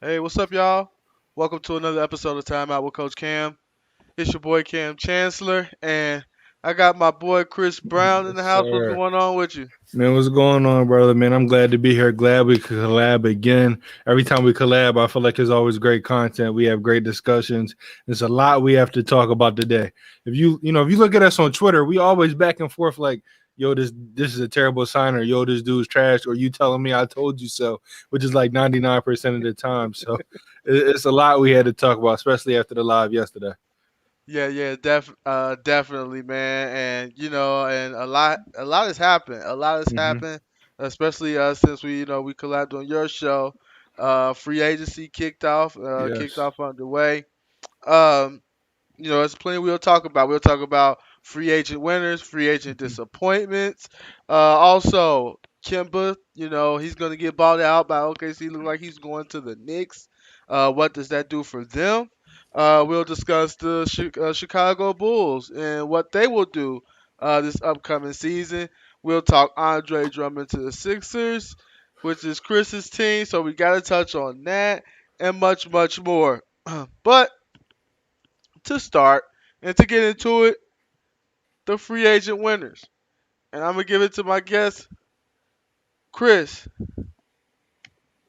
Hey, what's up, y'all? Welcome to another episode of Timeout with Coach Cam. It's your boy Cam Chancellor, and I got my boy Chris Brown in Yes, the house. What's sir. going on with you? Man, what's going on, brother? Man, I'm glad to be here. Glad we could collab again. Every time we collab, I feel like there's always great content. We have great discussions. There's a lot we have to talk about today. If you look at us on Twitter, we always back and forth like, yo, this is a terrible sign, or yo, this dude's trash, or you telling me I told you so, which is like 99% of the time. So it's a lot we had to talk about, especially after the live yesterday. Definitely, man. And and a lot has happened. A lot has Hmm. happened, especially since we collabed on your show. Free agency kicked Yes. off underway. Um, there's plenty we'll talk about. We'll talk about free agent winners, free agent disappointments. Also, Kimba, he's going to get bought out by OKC. Look like he's going to the Knicks. What does that do for them? We'll discuss the Chicago Bulls and what they will do this upcoming season. We'll talk Andre Drummond to the Sixers, which is Chris's team. So we got to touch on that and much, much more. But to start and to get into it, the free agent winners. And I'm gonna give it to my guest, Chris.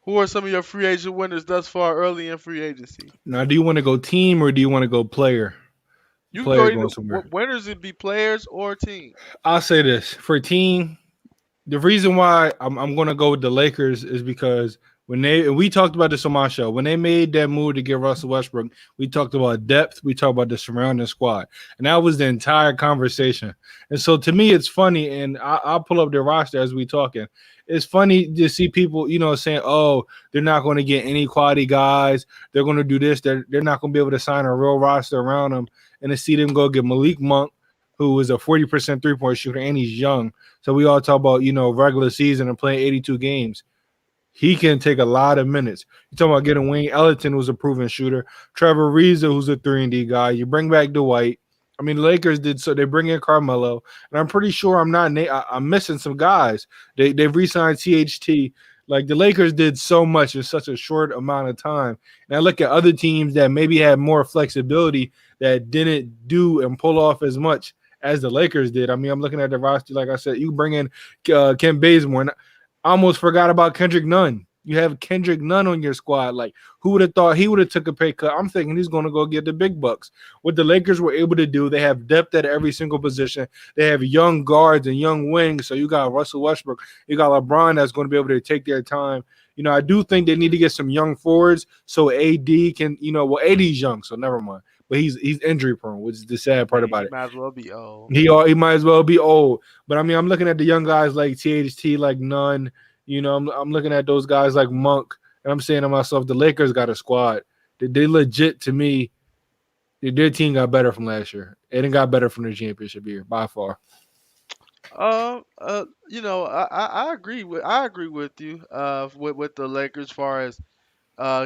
Who are some of your free agent winners thus far early in free agency? Now, do you want to go team or do you want to go player? You can go Player either going somewhere. winners would be players or team. I'll say this for team. The reason why I'm going to go with the Lakers is because when they and we talked about this on my show when they made that move to get Russell Westbrook, we talked about depth, we talked about the surrounding squad, and that was the entire conversation. And so to me, it's funny, and I'll pull up the roster as we talking. It's funny to see people, saying, "Oh, they're not going to get any quality guys. They're going to do this. They're not going to be able to sign a real roster around them." And to see them go get Malik Monk, who is a 40% 3-point shooter, and he's young. So we all talk about, regular season and playing 82 games. He can take a lot of minutes. You talking about getting Wayne Ellington, who's a proven shooter, Trevor Ariza, who's a 3-and-D guy. You bring back Dwight. I mean, the Lakers did so. They bring in Carmelo, and I'm pretty sure I'm missing some guys. They've re-signed THT. Like the Lakers did so much in such a short amount of time. And I look at other teams that maybe had more flexibility that didn't do and pull off as much as the Lakers did. I mean, I'm looking at the roster. Like I said, you bring in Ken Bazemore. And I almost forgot about Kendrick Nunn. You have Kendrick Nunn on your squad. Like, who would have thought he would have took a pay cut? I'm thinking he's going to go get the big bucks. What the Lakers were able to do, they have depth at every single position. They have young guards and young wings. So you got Russell Westbrook, you got LeBron that's going to be able to take their time. I do think they need to get some young forwards so AD can, AD's young, so never mind. But he's injury prone, which is the sad part He about it. might as well be old. He might as well be old. But I mean, I'm looking at the young guys like THT, like Nunn. I'm looking at those guys like Monk, and I'm saying to myself, the Lakers got a squad. They legit to me. Their team got better from last year. It didn't got better from the championship year by far. I agree with you. With the Lakers, as far as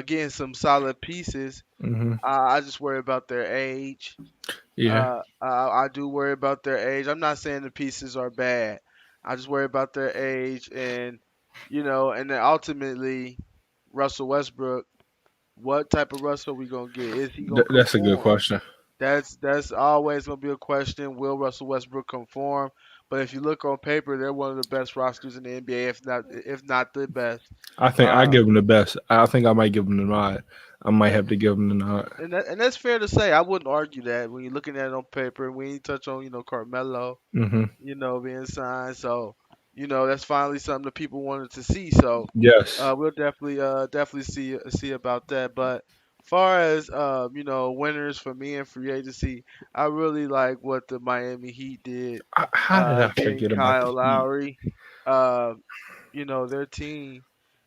getting some solid pieces. Hmm. I just worry about their age. Yeah, I do worry about their age. I'm not saying the pieces are bad. I just worry about their age and then ultimately Russell Westbrook. What type of Russell we gonna get? Is he gonna that's a good conform? question. That's always gonna be a question. Will Russell Westbrook conform? But if you look on paper, they're one of the best rosters in the NBA, if not the best. I think I Uh, give them the best. I think I might give them the nod. I might have to give them the nod. and that's fair to say. I wouldn't argue that when you're looking at it on paper. We ain't touch on Carmelo, Hmm. being signed. So, that's finally something that people wanted to see. So, Yes, we'll definitely see about that. But far as winners for me in free agency, I really like what the Miami Heat did, how did I getting forget about the Kyle Heat? Lowry, uh, their team,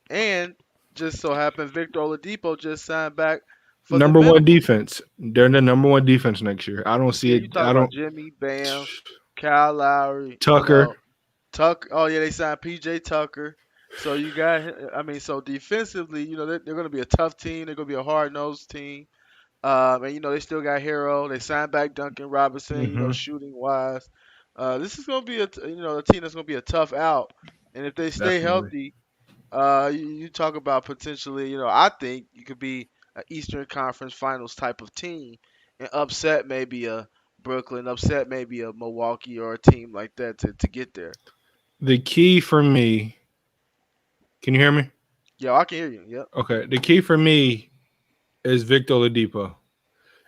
and just so happened Victor Oladipo just signed back for the Number one minimum. defense. They're the number one defense next year. I don't see Yeah, you it. talk I about don't. Jimmy, Bam, Kyle Lowry, Tucker. Tuck. Oh yeah, they signed PJ Tucker. So you got, I mean, so defensively, they're going to be a tough team. They're going to be a hard nosed team. And they still got Hero. They signed back Duncan Robinson. Hmm. Shooting wise, this is going to be a team that's going to be a tough out. And if they stay Definitely. healthy, You talk about potentially, I think you could be an Eastern Conference Finals type of team and upset maybe a Brooklyn, upset maybe a Milwaukee or a team like that to get there. The key for me, can you hear me? Yeah, I can hear you. Yep. Okay. The key for me is Victor Oladipo.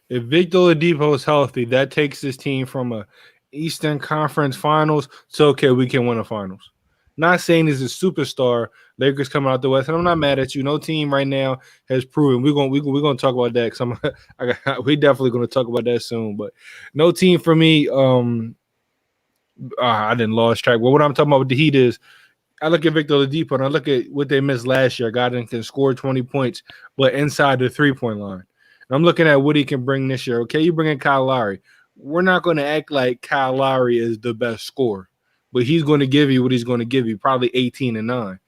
If Victor Oladipo is healthy, that takes this team from a Eastern Conference Finals to okay, we can win a finals. Not saying he's a superstar. Lakers coming out the West, and I'm not mad at you. No team right now has proven. We're gonna talk about that because we definitely gonna talk about that soon. But no team for me. I didn't lost track. But what I'm talking about with the Heat is I look at Victor Oladipo and I look at what they missed last year. A guy that can score 20 points, but inside the 3 point line. And I'm looking at what he can bring this year. Okay, you bring in Kyle Lowry. We're not going to act like Kyle Lowry is the best scorer, but he's going to give you what he's going to give you, probably 18 and 9.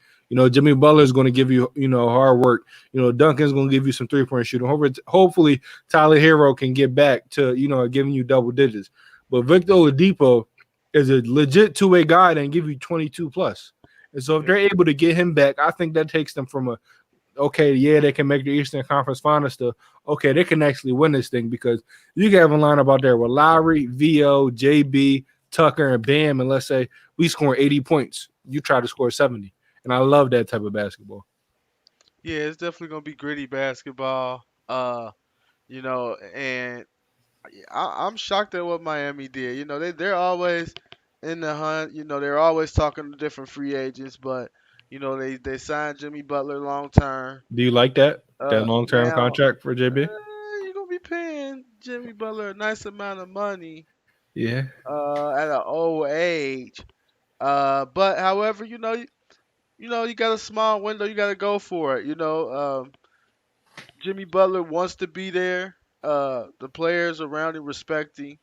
Jimmy Butler is going to give you, hard work. Duncan's going to give you some 3 point shooting. Hopefully, Tyler Hero can get back to, giving you double digits. But Victor Oladipo is a legit two-way guy that can give you 22 plus. And so if they're Yeah. able to get him back, I think that takes them from a okay, yeah, they can make the Eastern Conference Finals to okay, they can actually win this thing because you can have a lineup out there with Lowry, VO, JB, Tucker, and Bam, and let's say we score 80 points. You try to score 70. And I love that type of basketball. Yeah, it's definitely gonna be gritty basketball. And I'm shocked at what Miami did. They're always in the hunt. They're always talking to different free agents, but they signed Jimmy Butler long term. Do you like that long term Now contract for JB? you're gonna be paying Jimmy Butler a nice amount of money Yeah. at an old age. But however, you got a small window. You got to go for it. Jimmy Butler wants to be there. The players around him respecting.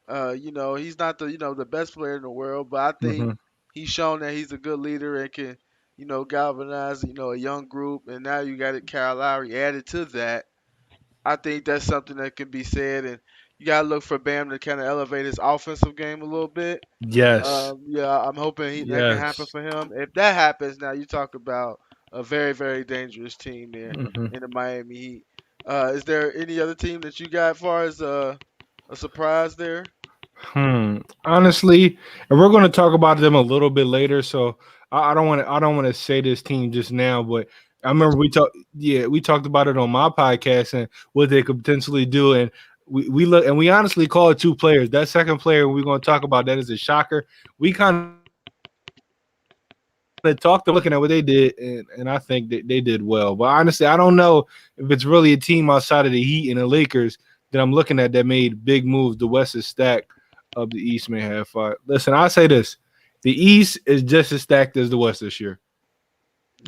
He's not the best player in the world, but I think Mm-hmm. he's shown that he's a good leader and can, galvanize, a young group. And now you got it, Kyle Lowry added to that. I think that's something that can be said, and you gotta look for Bam to kind of elevate his offensive game a little bit. Yes. Yeah, I'm hoping that can happen Yes. for him. If that happens, now you talk about a very, very dangerous team there Mm-hmm. in the Miami Heat. Is there any other team that you got as far as a surprise there? Honestly, and we're going to talk about them a little bit later. So I don't want to. I don't want to say this team just now, but I That's remember we talked. Yeah, we talked about it on my podcast and what they could potentially do. And we look and we honestly call it two players. That second player we're going to talk about that is a shocker. We kind of talked about looking at what they did, and I think that they did well. But honestly, I don't know if it's really a team outside of the Heat and the Lakers that I'm looking at that made big moves. The West is stacked of the East may have fought. Listen, I say this: the East is just as stacked as the West this year.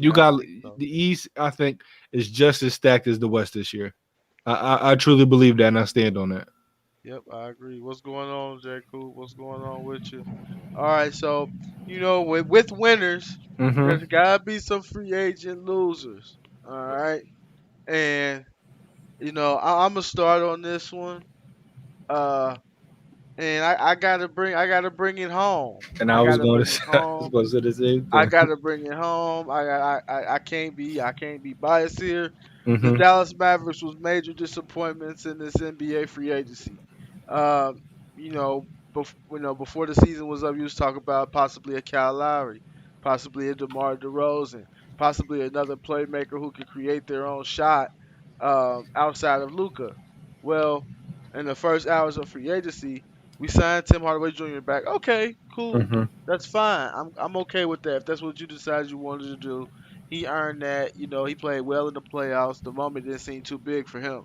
You got Yeah, I think the so. East, I think, is just as stacked as the West this year. I truly believe that, and I stand on that. Yep, I agree. What's going on, J. Cool? What's going on with you? All right, so with winners, Mm-hmm. there's gotta be some free agent losers. All right, and I'm gonna start on this one. Uh, and I gotta bring it home. And I I was gotta going to bring it say, I was home. going to say the same I thing. gotta bring it home. I can't be biased here. The Mm-hmm. Dallas Mavericks was major disappointments in this NBA free agency. Um, before the season was up, you was talking about possibly a Kyle Lowry, possibly a DeMar DeRozan, possibly another playmaker who could create their own shot outside of Luca. Well, in the first hours of free agency, we signed Tim Hardaway Jr. back. Okay, cool. Mm-hmm. That's fine. I'm okay with that. If that's what you decided you wanted to do, he earned that. He played well in the playoffs. The moment didn't seem too big for him.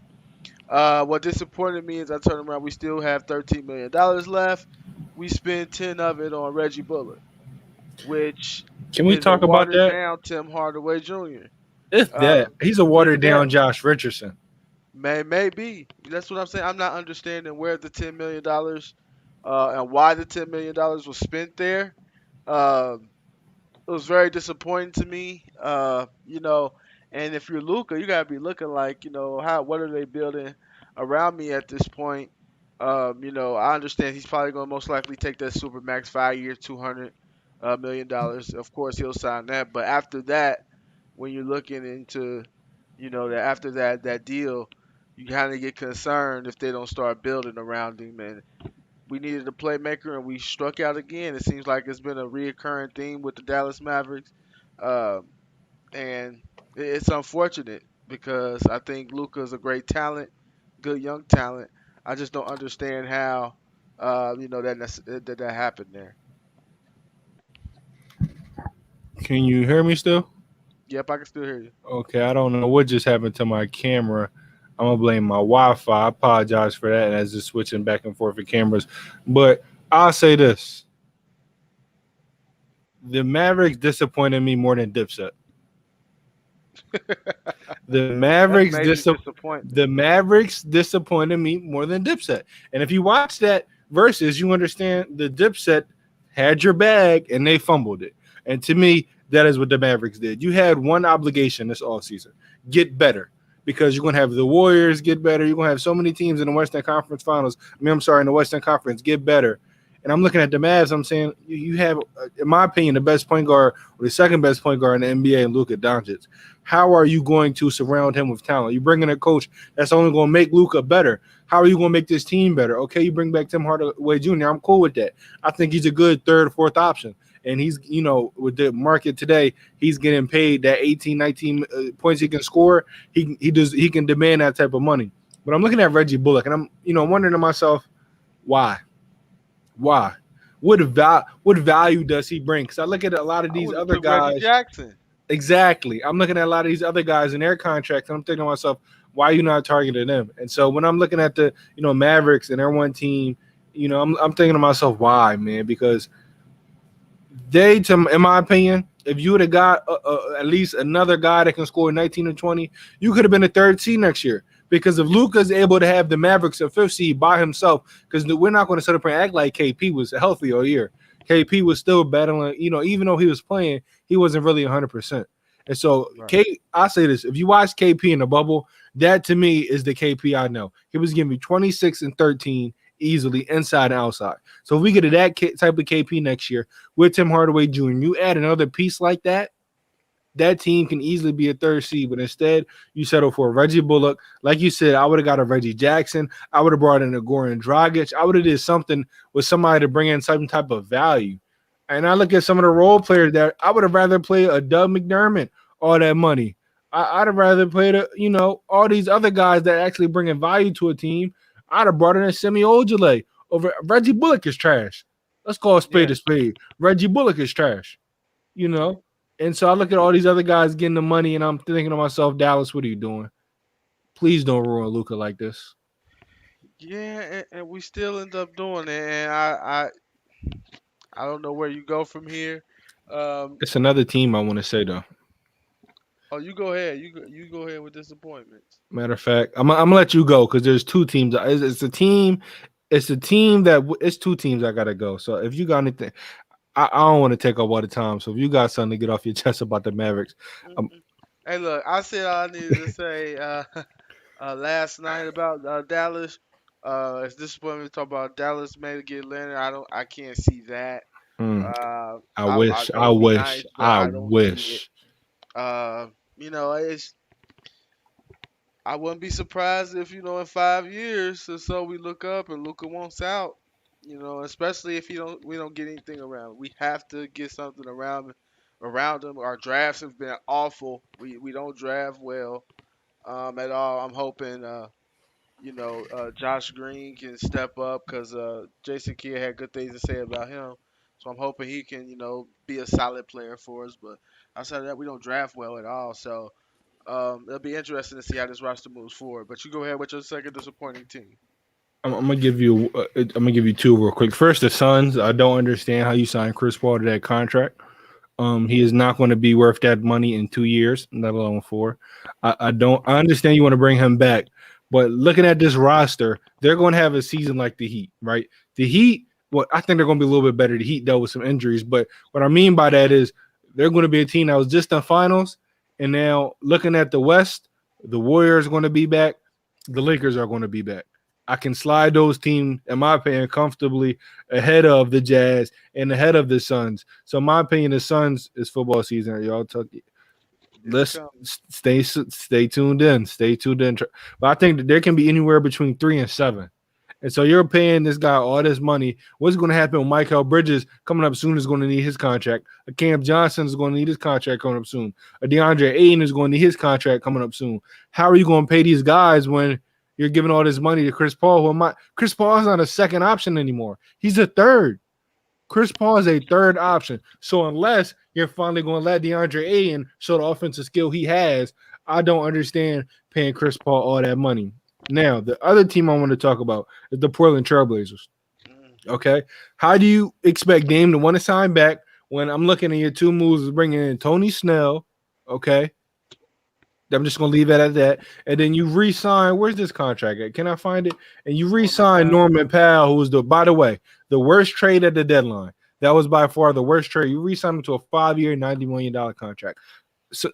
What disappointed me is I turned around. We still have $13 million left. We spent 10 of it on Reggie Bullock, which Can we is a talk about watered that? down Tim Hardaway Jr. If Uh, that, he's a if watered that down Josh Richardson. maybe that's what I'm saying. I'm not understanding where the $10 million and why the $10 million was spent there. Um, it was very disappointing to me. And if you're Luca, you gotta be looking like, what are they building around me at this point? I understand he's probably gonna most likely take that super max 5 year, $200 million. Of course, he'll sign that. But after that, when you're looking into, that after that deal, you kind of get concerned if they don't start building around him. And we needed a playmaker, and we struck out again. It seems like it's been a reoccurring theme with the Dallas Mavericks, um, and it's unfortunate because I think Luka's a great talent, good young talent. I just don't understand how, that happened there. Can you hear me still? Yep, I can still hear you. Okay, I don't know what just happened to my camera. I'm gonna blame my Wi-Fi. I apologize for that as it's switching back and forth with cameras. But I'll say this: the Mavericks disappointed me more than Dipset. The That's Mavericks major dis- disappointment. the Mavericks disappointed me more than Dipset. And if you watch that versus, you understand the Dipset had your bag and they fumbled it. And to me, that is what the Mavericks did. You had one obligation this all season: get better. Because you're gonna have the Warriors get better. You're gonna have so many teams in the Western Conference Finals. I'm sorry, in the Western Conference, get better. And I'm looking at the Mavs. I'm saying you have, in my opinion, the best point guard or the second best point guard in the NBA, and Luka Doncic. How are you going to surround him with talent? You bring in a coach that's only going to make Luka better. How are you going to make this team better? Okay, you bring back Tim Hardaway Jr. I'm cool with that. I think he's a good third or fourth option. And he's, with the market today, he's getting paid that 18, 19 points he can score. He can demand that type of money. But I'm looking at Reggie Bullock, and I'm, wondering to myself, why? Why? What value does he bring? Because I look at a lot of I these would have other took Reggie guys. Jackson. Exactly. I'm looking at a lot of these other guys in their contracts, and I'm thinking to myself, why are you not targeting them? And so when I'm looking at the, Mavericks and their one team, I'm thinking to myself, why, man? Because in my opinion, if you would have got at least another guy that can score 19 or 20, you could have been a third seed next year. Because if Luka's able to have the Mavericks a fifth seed by himself, because we're not going to sit up and act like KP was healthy all year. KP was still battling, even though he was playing, he wasn't really 100%. And so, Right. I say this: if you watch KP in the bubble, that to me is the KP I know. He was giving me 26 and 13 easily, inside and outside. So if we get to that type of KP next year with Tim Hardaway Jr., you add another piece like that, that team can easily be a third seed. But instead, you settle for Reggie Bullock. Like you said, I would have got a Reggie Jackson. I would have brought in a Goran Dragic. I would have did something with somebody to bring in some type of value. And I look at some of the role players that I would have rather play a Doug McDermott all that money. I'd have rather played all these other guys that actually bring in value to a team. I'd have brought in a Semi Ojale over Reggie Bullock is trash. Let's call a spade Yeah. a spade. Reggie Bullock is trash. You know, and so I look at all these other guys getting the money, and I'm thinking to myself, Dallas, what are you doing? Please don't ruin Luka like this. Yeah, and we still end up doing it, and I don't know where you go from here. Um, It's another team I want to say though. oh, you go ahead. You go ahead with disappointments. Matter of fact, I'm gonna let you go because there's two teams. It's a team. It's a team that it's two teams I gotta go. So if you got anything, I don't want to take up all the time. So if you got something to get off your chest about the Mavericks, um, Mm-mm. Hey, look, I said all I needed to say last night about Dallas. It's disappointing to talk about Dallas maybe get Leonard. I can't see that. hmm, I wish, That I would be wish, nice, but I I don't see it. wish. It's I wouldn't be surprised if in 5 years or so we look up and Luca wants out. Especially if we don't get anything around. We have to get something around him. Our drafts have been awful. We don't draft well at all. I'm hoping Josh Green can step up because Jason Kidd had good things to say about him. So I'm hoping he can be a solid player for us. But outside of that, we don't draft well at all. So it'll be interesting to see how this roster moves forward. But you go ahead with your second disappointing team. I'm gonna give you. I'm gonna give you two real quick. First, the Suns. I don't understand how you signed Chris Paul to that contract. He is not going to be worth that money in 2 years, let alone four. I don't. I understand you want to bring him back, but looking at this roster, they're going to have a season like the Heat, right? The Heat. Well, I think they're going to be a little bit better. The Heat dealt with some injuries, but what I mean by that is they're going to be a team that was just in finals, and now looking at the West, the Warriors are going to be back. The Lakers are going to be back. I can slide those teams, in my opinion, comfortably ahead of the Jazz and ahead of the Suns. So, in my opinion, the Suns is football season. Y'all talk. It's let's coming. stay tuned in. Stay tuned in. But I think that there can be anywhere between 3 and 7. And so you're paying this guy all this money. What's going to happen with Michael Bridges coming up soon is going to need his contract. A Cam Johnson is going to need his contract coming up soon. A DeAndre Ayton is going to need his contract coming up soon. How are you going to pay these guys when you're giving all this money to Chris Paul? Chris Paul is not a second option anymore. He's a third. Chris Paul is a third option. So unless you're finally going to let DeAndre Ayton show the offensive skill he has, I don't understand paying Chris Paul all that money. Now, the other team I want to talk about is the Portland Trailblazers. Mm. Okay. How do you expect Dame to want to sign back when I'm looking at your two moves is bringing in Tony Snell? Okay. I'm just going to leave it at that. And then you re-sign. Where's this contract at? Can I find it? And you Norman re-sign Powell. Norman Powell, who was by the way, the worst trade at the deadline. That was by far the worst trade. You re-signed him to a 5-year, $90 million contract. So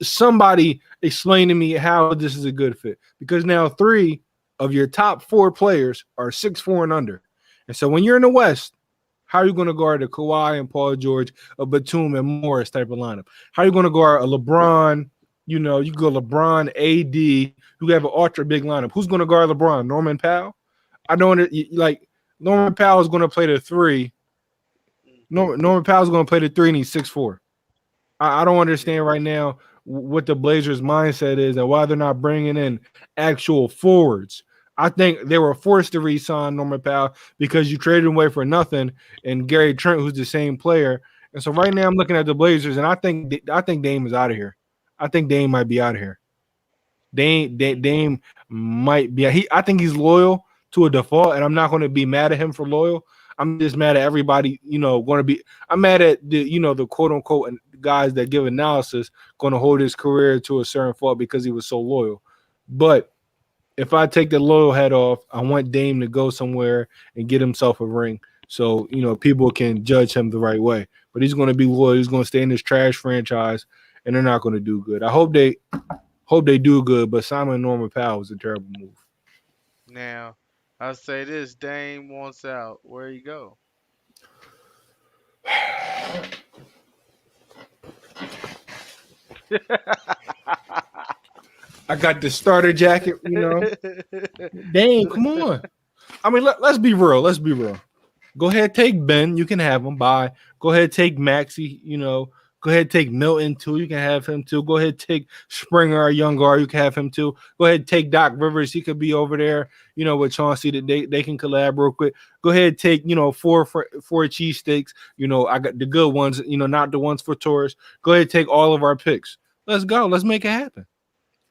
somebody explain to me how this is a good fit, because now 3 of your top 4 players are 6'4" and under. And so when you're in the West, how are you going to guard a Kawhi and Paul George, a Batum and Morris type of lineup? How are you going to guard a LeBron? You know, you go LeBron, AD. You have an ultra big lineup. Who's going to guard LeBron? Norman Powell? I don't like Norman Powell is going to play the 3. Mm. Norman Powell is going to play the 3 and he's 6'4". I don't Yeah. understand right now what the Blazers' mindset is and why they're not bringing in actual forwards. I think they were forced to re-sign Norman Powell because you traded him away for nothing, and Gary Trent, who's the same player. And so right now I'm looking at the Blazers, and I think Dame is out of here. I think Dame might be out of here. Mm. Dame might be. I think he's loyal to a default, and I'm not going to be mad at him for loyal. I'm just mad at everybody. Going to be. I'm mad at the quote unquote guys that give analysis going to hold his career to a certain fault because he was so loyal. But if I take the loyal hat off, I want Dame to go somewhere and get himself a ring, so people can judge him the right way. But he's going to be loyal. He's going to stay in this trash franchise, and they're not going to do good. I hope they do good, but Simon Norman Powell was a terrible move. Now, I'll say this: Dame wants out. Where you go? I got the starter jacket. Dang, come on. I mean, let's be real. Let's be real. Go ahead, take Ben. You can have him. Bye. Go ahead, take Maxi. Go ahead, take Milton too. You can have him too. Go ahead, take Springer, our young guard. You can have him too. Go ahead, take Doc Rivers. He could be over there. With Chauncey that they can collab real quick. Go ahead, take four cheesesteaks. I got the good ones. Not the ones for tourists. Go ahead, take all of our picks. Let's go. Let's make it happen.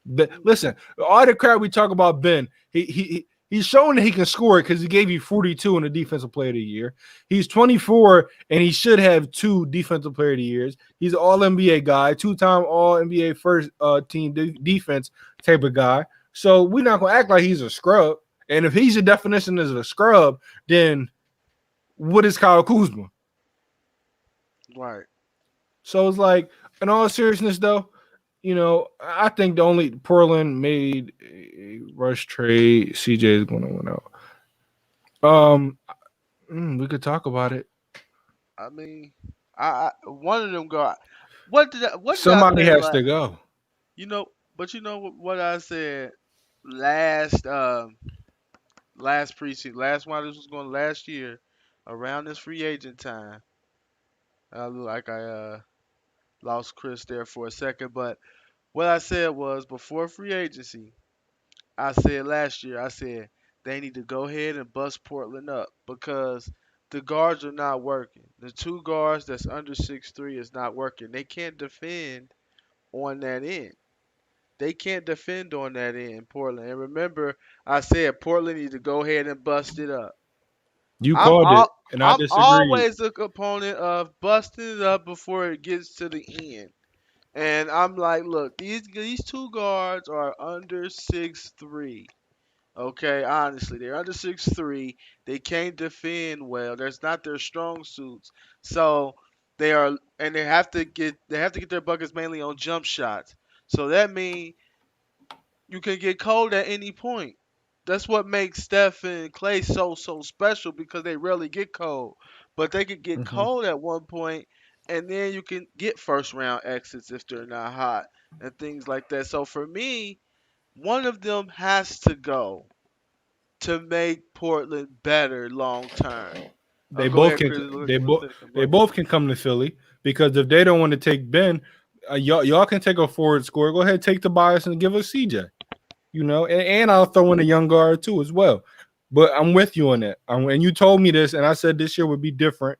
But listen, all the crap we talk about Ben, he's showing that he can score because he gave you 42 in the defensive player of the year. He's 24 and he should have 2 defensive player of the years. He's an all NBA guy, 2-time all NBA first team defense type of guy. So we're not gonna act like he's a scrub. And if he's a definition as a scrub, then what is Kyle Kuzma? Right. So it's like, in all seriousness, though, I think the only Portland made a rush trade. CJ is going to win out. We could talk about it. I mean, one of them go. What did I Somebody say? has to go. You know, but you know what I said last last preseason, last while this was going last year, around this free agent time. I look like I lost Chris there for a second, but what I said was before free agency, I said last year, I said they need to go ahead and bust Portland up because the guards are not working. The 2 guards that's under 6'3" is not working. They can't defend on that end. They can't defend on that end, Portland. And remember, I said Portland need to go ahead and bust it up. You I'm called it, all, and I I'm disagreed. always a component of busting it up before it gets to the end. And I'm like, look, these 2 guards are under 6'3". Okay, honestly, they're under 6'3". They can't defend well. That's not their strong suits. So and they have to get their buckets mainly on jump shots. So that means you can get cold at any point. That's what makes Steph and Clay so special because they rarely get cold, but they could get Mhm. cold at one point, and then you can get first round exits if they're not hot and things like that. So for me, one of them has to go to make Portland better long term. They Go both ahead, can. Chris. They Let's both. take a They break. both can come to Philly because if they don't want to take Ben, y'all can take a forward score. Go ahead, take Tobias and give us CJ. And I'll throw in a young guard too as well. But I'm with you on that. And you told me this, and I said this year would be different.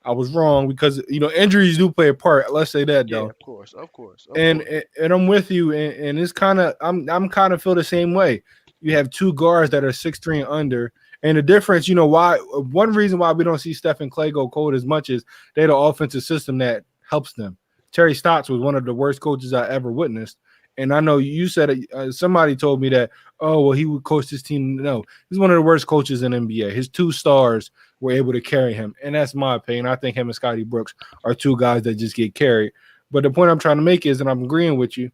I was wrong because injuries do play a part. Let's say that Yeah, though. of course, of course, of and course. and I'm with you, and it's kind of I'm kind of feel the same way. You have two guards that are 6'3" and under, and the difference, why one reason why we don't see Steph and Clay go cold as much is they had an offensive system that helps them. Terry Stotts was one of the worst coaches I ever witnessed, and I know you said somebody told me that, oh well, he would coach his team. No, he's one of the worst coaches in NBA. His two stars were able to carry him, and that's my opinion. I think him and Scotty Brooks are two guys that just get carried. But the point I'm trying to make is, and I'm agreeing with you,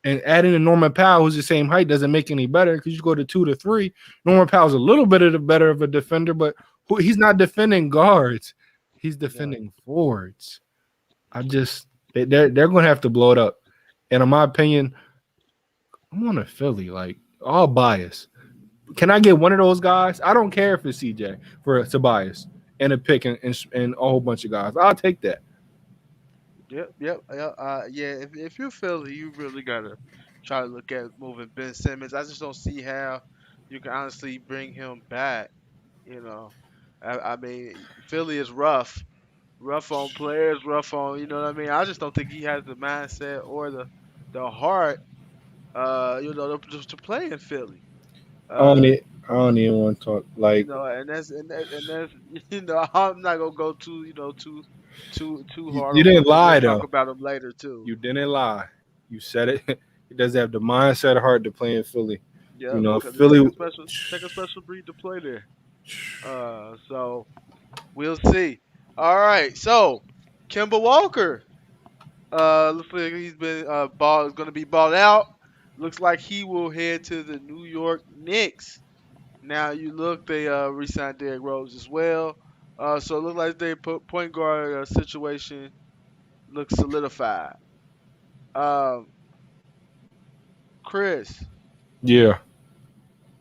and adding a Norman Powell who's the same height doesn't make any better because you go to 2 to 3. Norman Powell's a little bit of the better of a defender, but he's not defending guards. He's Yeah, defending forwards. I just they're going to have to blow it up. And in my opinion, I'm on a Philly, like all bias. Can I get one of those guys? I don't care if it's CJ for Tobias and a pick and a whole bunch of guys. I'll take that. yep, yep, yeah. If you're Philly, you really gotta try to look at moving Ben Simmons. I just don't see how you can honestly bring him back. You know, I mean, Philly is rough on players, rough on, you know what I mean. I just don't think he has the mindset or the heart, to play in Philly. I don't, Uh, e- I don't even want to talk. Like, and that's I'm not gonna go too too hard you on him didn't because we'll lie talk though. about him later too. You didn't lie. You said it. He does have the mindset hard to play in Philly. Yep, because it Philly. take a special breed to play there. So we'll see. All right, so Kemba Walker. Looks like he's been ball is going to be bought out. Looks like he will head to the New York Knicks. Now you look, they re-signed Derrick Rose as well. So it looks like they put point guard situation looks solidified. Um, Chris, Yeah,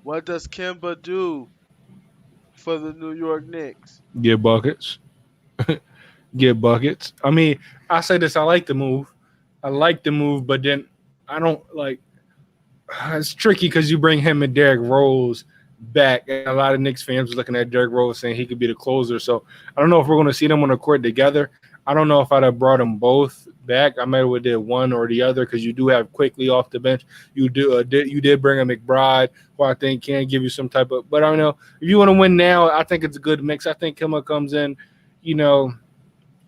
what does Kimba do for the New York Knicks? get buckets. Get buckets. I mean, I say this. I like the move. I like the move, but then I don't like. It's tricky because you bring him and Derrick Rose back, and a lot of Knicks fans was looking at Derrick Rose saying he could be the closer. So I don't know if we're going to see them on the court together. I don't know if I'd have brought them both back. I might have did one or the other because you do have quickly off the bench. You did bring a McBride, who I think can give you some type of. But I don't know if you want to win now. I think it's a good mix. I think Kemba comes in, you know,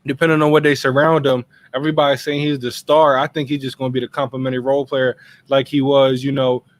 depending on what they surround him, everybody's saying he's the star. I think he's just going to be the complimentary role player like he was,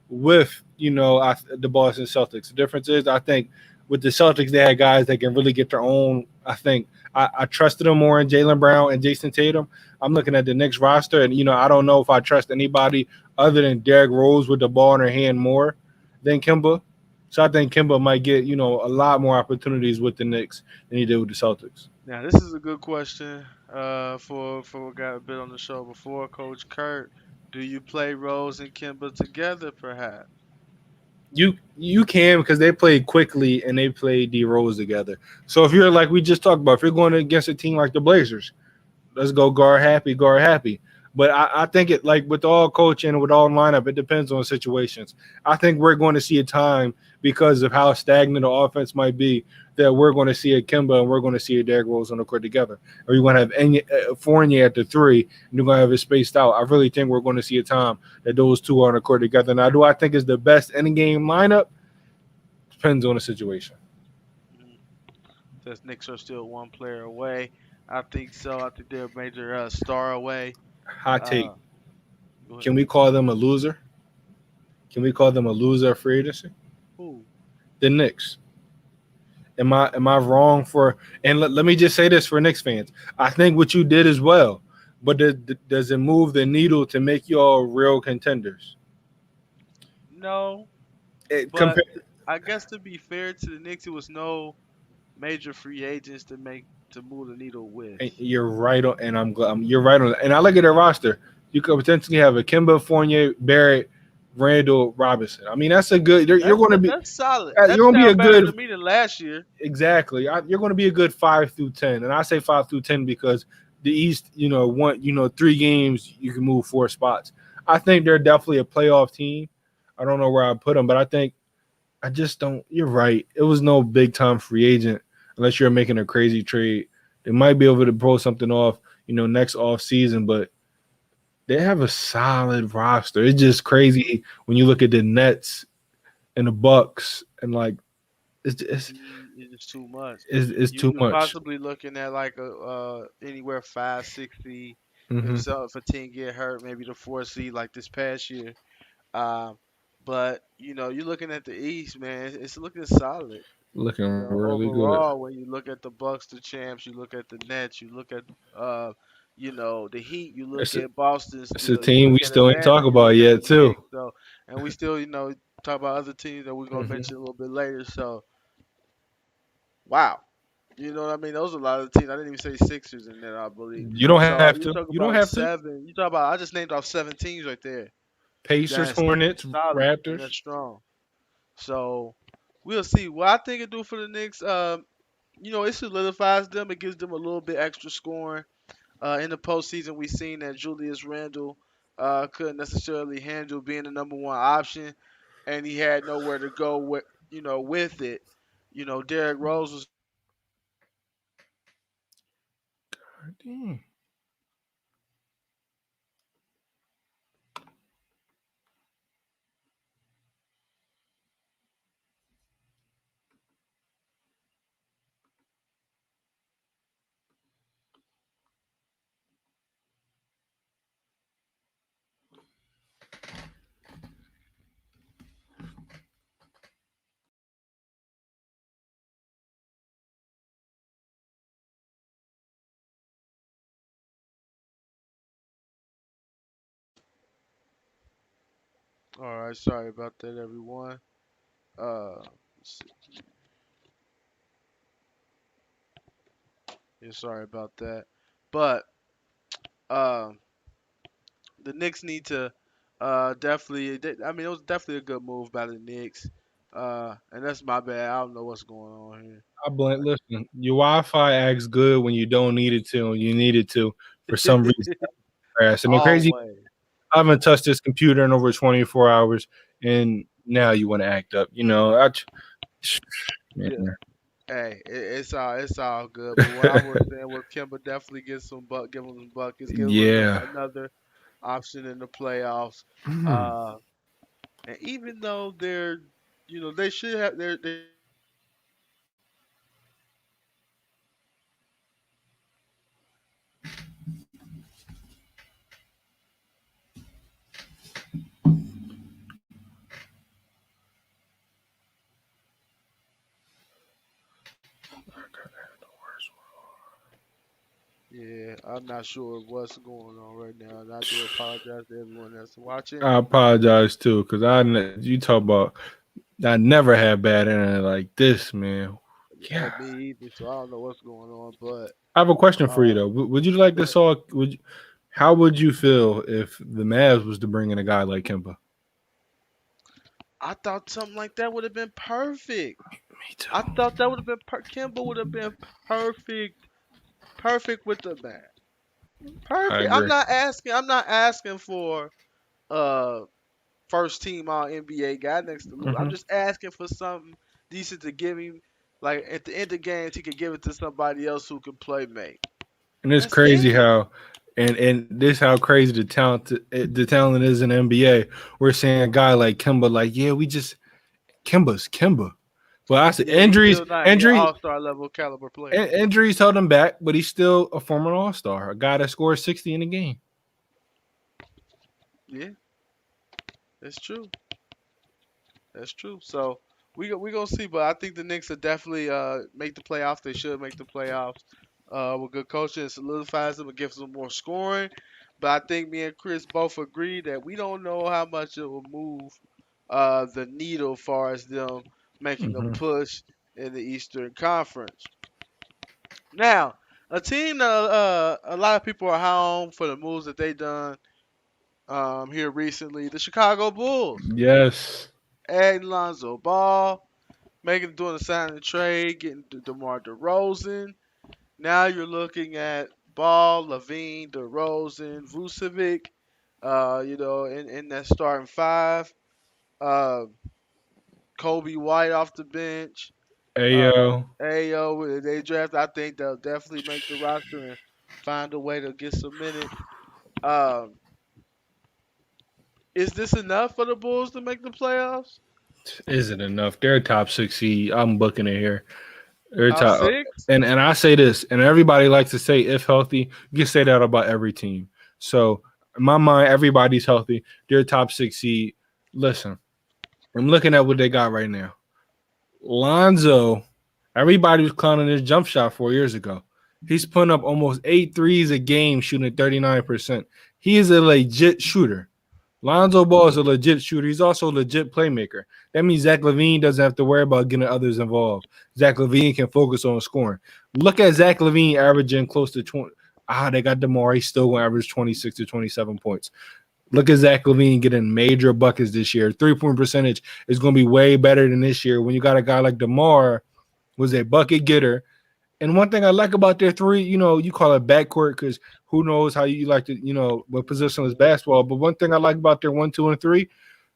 with, the Boston Celtics. The difference is, I think with the Celtics, they had guys that can really get their own. I think I trusted them more in Jalen Brown and Jason Tatum. I'm looking at the Knicks roster, and, I don't know if I trust anybody other than Derrick Rose with the ball in her hand more than Kimba. So I think Kimba might get, a lot more opportunities with the Knicks than he did with the Celtics. Now this is a good question. For a guy been on the show before, Coach Kurt. Do you play Rose and Kimba together, perhaps? You can because they played quickly and they played D Rose together. So if you're like we just talked about, if you're going against a team like the Blazers, let's go guard happy, guard happy. But I think it like with all coaching and with all lineup, it depends on situations. I think we're going to see a time because of how stagnant the offense might be that we're going to see a Kimba and we're going to see a Derrick Rose on the court together. Or you're going to have Fournier at the three and you're going to have it spaced out. I really think we're going to see a time that those two are on the court together. Now, do I think it's the best in game lineup? Depends on the situation. Mm, Says Knicks are still one player away. I think so. I think they're a major star away. Hot take. Uh, Go ahead. Can we call them a loser? Can we call them a loser of free agency? Who? The Knicks. Am I wrong for? And let me just say this for Knicks fans. I think what you did as well, but does it move the needle to make y'all real contenders? No, It, but compare, I guess to be fair to the Knicks, it was no major free agents to move the needle with. And you're right on, and I'm glad you're right on. And I look at their roster. You could potentially have a Kimba, Fournier, Barrett, Randall, Robinson. I mean, that's a good. You're going to be. That's solid. You're That going to be a sounds better good. to me than last year. Exactly. You're going to be a good 5 through 10, and I say 5 through 10 because the East, three games you can move 4 spots. I think they're definitely a playoff team. I don't know where I put them, but I think I just don't. You're right. It was no big time free agent unless you're making a crazy trade. They might be able to pull something off, next off season, but they have a solid roster. It's just crazy when you look at the Nets and the Bucks and like it's It's too much. it's too You're much. possibly looking at like a anywhere 5, 6 seed. Hmm. If a team get hurt, maybe the 4 seed like this past year. Um, but you're looking at the East, man. It's looking solid. Looking really good. Overall, when you look at the Bucks, the champs, you look at the Nets, you look at uh, the Heat, you look It's a, at Boston it's a still, you team look we at still ain't Atlanta, talk you about look at the yet too. Knicks. So, and we still, talk about other teams that we're gonna Hmm. mention a little bit later. So, wow, you know what I mean? Those are a lot of teams. I didn't even say Sixers in there, I believe. You don't So have you to. talk You don't about have to. seven. You talk about I just named off 7 teams right there. Pacers, That's Hornets, solid and Raptors. that's strong. So we'll see. What I think it do for the Knicks. It solidifies them. It gives them a little bit extra scoring. In the postseason, we've seen that Julius Randle couldn't necessarily handle being the number one option, and he had nowhere to go with it. Derrick Rose was Dang. all right. Sorry about that, everyone. Let's see. Yeah, sorry about that. But um, the Knicks need to definitely. I mean, it was definitely a good move by the Knicks. And that's my bad. I don't know what's going on here. I blame. Listen, your Wi-Fi acts good when you don't need it to, and you need it to for some reason. Crash. And the crazy, Always. I haven't touched this computer in over 24 hours, and now you want to act up. Man. Yeah. Hey, it's all good. But what I was saying was Kimba definitely give him some buckets, give him Yeah. another option in the playoffs. Hmm. Uh, and even though they should have they Yeah, I'm not sure what's going on right now, and I do apologize to everyone that's watching. I apologize too, because you talk about I never had bad internet like this, man. Yeah. Me either, so I don't know what's going on, but I have a question for you uh, though. Would you like go this ahead. all? How would you feel if the Mavs was to bring in a guy like Kemba? I thought something like that would have been perfect. Me too. I thought that would have been Kimba would have been perfect, perfect with the man. I Perfect. agree. I'm not asking for uh first team all NBA guy next to Luke. I'm Hmm. just asking for something decent to give him. Like at the end of games, he could give it to somebody else who can play make. And it's That's crazy it. how, and this how crazy the talent is in NBA. We're saying a guy like Kemba, like yeah, we just Kemba's Kemba. But I said Yeah, he's injuries, still not your injury, all-star level caliber player. injuries held him back, but he's still a former All Star, a guy that scores 60 in a game. Yeah, that's true. That's true. So we gonna see, but I think the Knicks will definitely make the playoffs. They should make the playoffs. With good coaching, it solidifies them and gives them more scoring. But I think me and Chris both agree that we don't know how much it will move the needle as far as them making a Hmm. push in the Eastern Conference. Now, a team that a lot of people are high on for the moves that they done here recently, the Chicago Bulls, Yes. adding Lonzo Ball, doing a signing trade, getting DeMar DeRozan. Now you're looking at Ball, Levine, DeRozan, Vucevic, in that starting five. Uh, Kobe White off the bench. Ayo. Ayo, they draft. I think they'll definitely make the roster and find a way to get some minutes. Um, is this enough for the Bulls to make the playoffs? Isn't enough. They're a top 6 seed. I'm booking it here. They're Top top. six? And I say this, and everybody likes to say if healthy. You can say that about every team. So in my mind, everybody's healthy. They're a top 6 seed. Listen, I'm looking at what they got right now. Lonzo, everybody was clowning his jump shot 4 years ago. He's putting up almost 8 threes a game, shooting at 39%. He is a legit shooter. Lonzo Ball is a legit shooter. He's also a legit playmaker. That means Zach LaVine doesn't have to worry about getting others involved. Zach LaVine can focus on scoring. Look at Zach LaVine averaging close to 20. They got DeMar. He's still going to average 26 to 27 points. Look at Zach LaVine getting major buckets this year. 3-point percentage is going to be way better than this year when you got a guy like DeMar was a bucket getter. And one thing I like about their three, you call it backcourt because who knows how you like to, what position is basketball. But one thing I like about their 1, 2, and 3,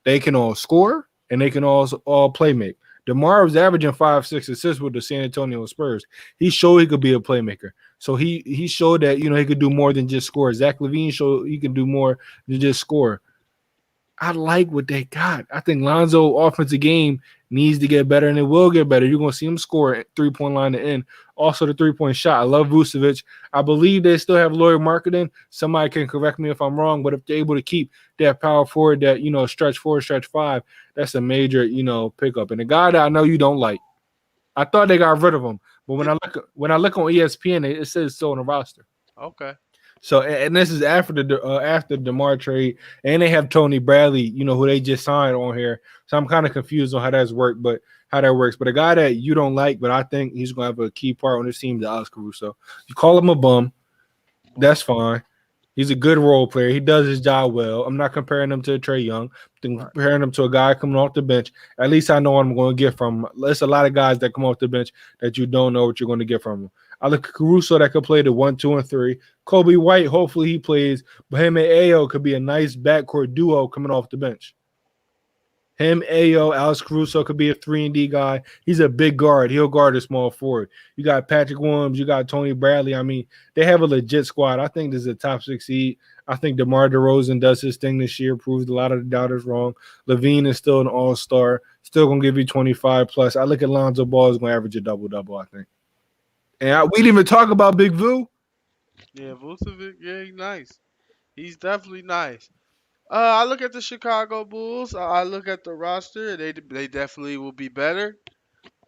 they can all score and they can also all play make. DeMar was averaging 5, 6 assists with the San Antonio Spurs. He showed he could be a playmaker. So he showed that he could do more than just score. Zach LaVine showed he can do more than just score. I like what they got. I think Lonzo offensive game needs to get better, and it will get better. You're gonna see him score at 3-point line to end. Also, the 3-point shot. I love Vucevic. I believe they still have Lloyd Marketing. Somebody can correct me if I'm wrong, but if they're able to keep that power forward, that stretch 4, stretch 5, that's a major pickup. And the guy that I know you don't like, I thought they got rid of him, but when It, I look on ESPN, it says still on the roster. okay. So, and this is after the DeMar trade, and they have Tony Bradley, who they just signed on here. So I'm kind of confused on how that works. But a guy that you don't like, but I think he's going to have a key part on this team, is Alex Caruso. You call him a bum, that's fine. He's a good role player. He does his job well. I'm not comparing him to Trey Young. I'm Right. comparing him to a guy coming off the bench. At least I know what I'm going to get from him. There's a lot of guys that come off the bench that you don't know what you're going to get from him. I look at Caruso that could play the 1, 2, and 3. Kobe White, hopefully he plays. But him and Ayo could be a nice backcourt duo coming off the bench. Him, Ayo, Alex Caruso could be a 3-and-D guy. He's a big guard. He'll guard a small forward. You got Patrick Williams. You got Tony Bradley. I mean, they have a legit squad. I think this is a top 6 seed. I think DeMar DeRozan does his thing this year, proves a lot of the doubters wrong. Levine is still an all-star, still going to give you 25 plus. I look at Lonzo Ball is going to average a double-double, I think. And we didn't even talk about Big Vu. Yeah, Vucevic, yeah, he's nice. He's definitely nice. I look at the Chicago Bulls. I look at the roster. They definitely will be better.